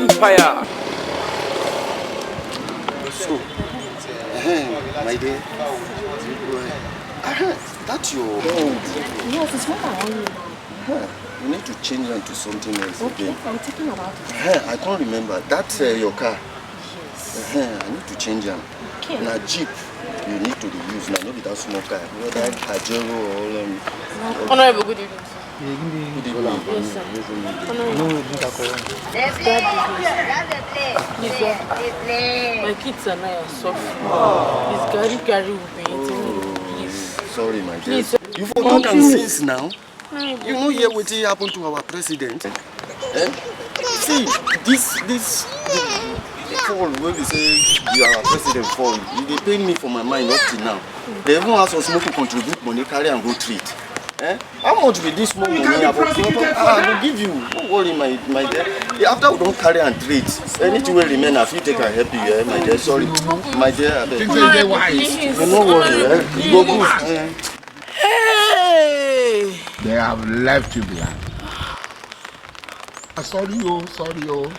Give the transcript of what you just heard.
Empire. So, my dear, that's your gold. Yes, it's what I want. You need to change that to something else. Okay, I'm thinking about it. I can't remember. That's your car. I need to change them. Okay. Now Jeep, you need to use now. Maybe that small car. You know that Pajero or Honorable, good evening. Good evening. Yes, sir. My kids and I are suffering. This Gary will be eating me, please. Sorry, my dear. Please. You forgotten since now. You know here what happened to our president. See, this fall when we say you are our president fall, they pay me for my mind up till now. They even ask us not to contribute money, carry and go treat. How much will this money I will give you? Don't worry, my dear. After we don't carry and treat, anything will remain. If you take and help you, my dear. Sorry, my dear. Don't worry, you go good. Hey! They have left you behind. Sorry, oh.